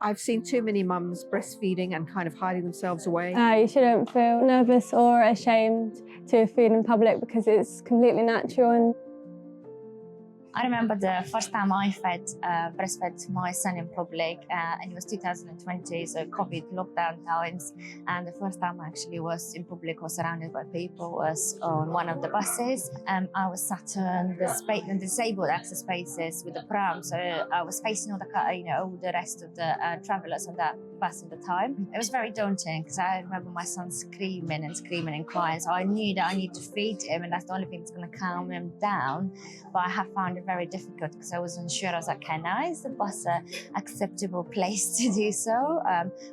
I've seen too many mums breastfeeding and kind of hiding themselves away. You shouldn't feel nervous or ashamed to feed in public because it's completely natural. And I remember the first time I breastfed my son in public, and it was 2020, so COVID lockdown times. And the first time I actually was in public or surrounded by people was on one of the buses. I was sat on the disabled access spaces with the pram, so I was facing all the rest of the travellers on that bus at the time. It was very daunting because I remember my son screaming and crying, so I knew that I need to feed him, and that's the only thing that's going to calm him down. But I have found it very difficult because I wasn't sure. I was like, is the bus an acceptable place to do so?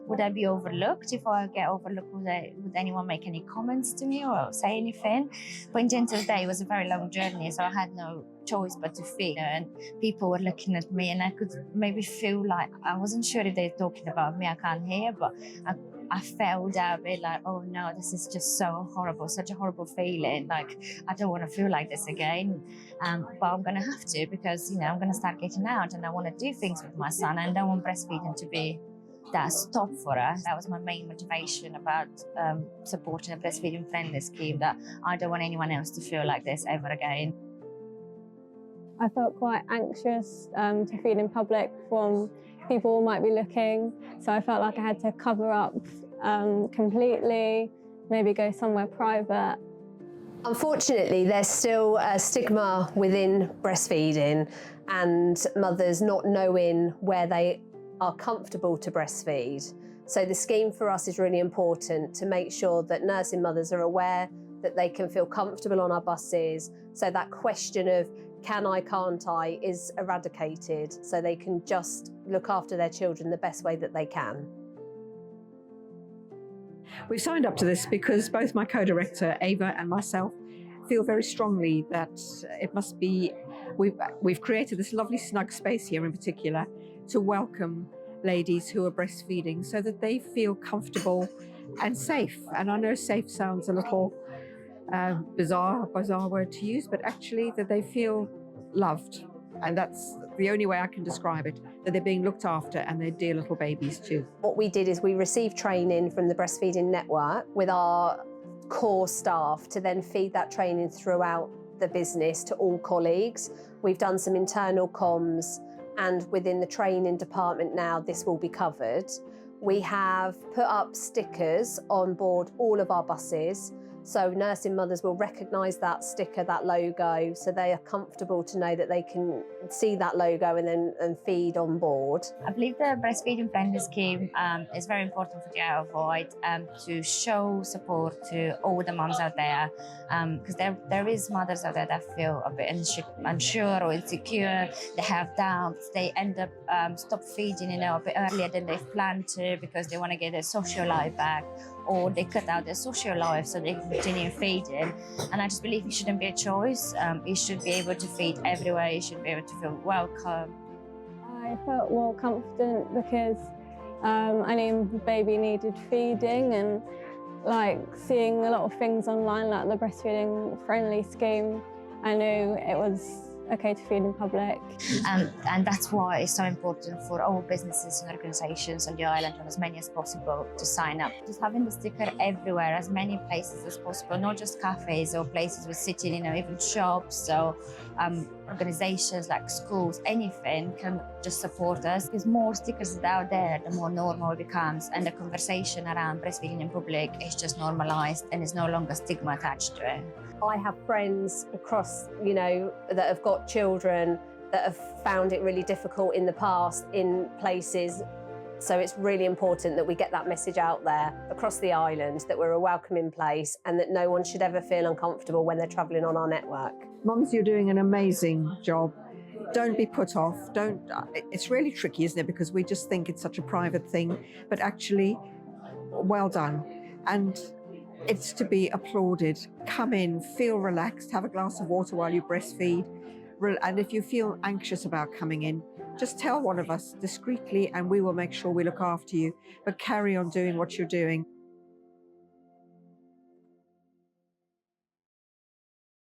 Would I be overlooked? If I get overlooked, would anyone make any comments to me or say anything? But in the end of the day, it was a very long journey, so I had no choice but to feed, and people were looking at me, and I could maybe feel like I wasn't sure if they're talking about me. I can't hear, but I felt a bit like, oh no, this is just so horrible, such a horrible feeling. Like, I don't want to feel like this again. But I'm going to have to, because, I'm going to start getting out and I want to do things with my son. And I don't want breastfeeding to be that stop for us. That was my main motivation about supporting a breastfeeding friendly scheme, that I don't want anyone else to feel like this ever again. I felt quite anxious to feed in public from people who might be looking, so I felt like I had to cover up completely, maybe go somewhere private. Unfortunately, there's still a stigma within breastfeeding and mothers not knowing where they are comfortable to breastfeed. So the scheme for us is really important to make sure that nursing mothers are aware that they can feel comfortable on our buses, so that question of can I, can't I is eradicated, so they can just look after their children the best way that they can. We've signed up to this because both my co-director, Ava, and myself feel very strongly that it must be, we've created this lovely snug space here in particular to welcome ladies who are breastfeeding so that they feel comfortable and safe. And I know safe sounds a little bizarre word to use, but actually that they feel loved. And that's the only way I can describe it, that they're being looked after and they're dear little babies too. What we did is we received training from the Breastfeeding Network with our core staff to then feed that training throughout the business to all colleagues. We've done some internal comms, and within the training department now this will be covered. We have put up stickers on board all of our buses, so nursing mothers will recognise that sticker, that logo, so they are comfortable to know that they can see that logo and feed on board. I believe the Breastfeeding Friendly Scheme is very important for the Isle of Wight to show support to all the mums out there, because there is mothers out there that feel a bit unsure or insecure, they have doubts, they end up stop feeding a bit earlier than they've planned to because they want to get their social life back, or they cut out their social life so they can continue feeding. And I just believe it shouldn't be a choice. You should be able to feed everywhere. You should be able to feel welcome. I felt more confident because I knew the baby needed feeding, and like seeing a lot of things online like the Breastfeeding Friendly Scheme, I knew it was okay to feed in public. And that's why it's so important for all businesses and organisations on the island, and as many as possible, to sign up. Just having the sticker everywhere, as many places as possible, not just cafes or places with sitting, even shops, so organisations like schools, anything can just support us. Because more stickers that are out there, the more normal it becomes, and the conversation around breastfeeding in public is just normalised and is no longer stigma attached to it. I have friends across, that have got children that have found it really difficult in the past in places. So it's really important that we get that message out there across the island, that we're a welcoming place and that no one should ever feel uncomfortable when they're travelling on our network. Mums, you're doing an amazing job. Don't be put off. It's really tricky, isn't it? Because we just think it's such a private thing, but actually, well done. And it's to be applauded. Come in, feel relaxed, have a glass of water while you breastfeed. And if you feel anxious about coming in, just tell one of us discreetly and we will make sure we look after you. But carry on doing what you're doing.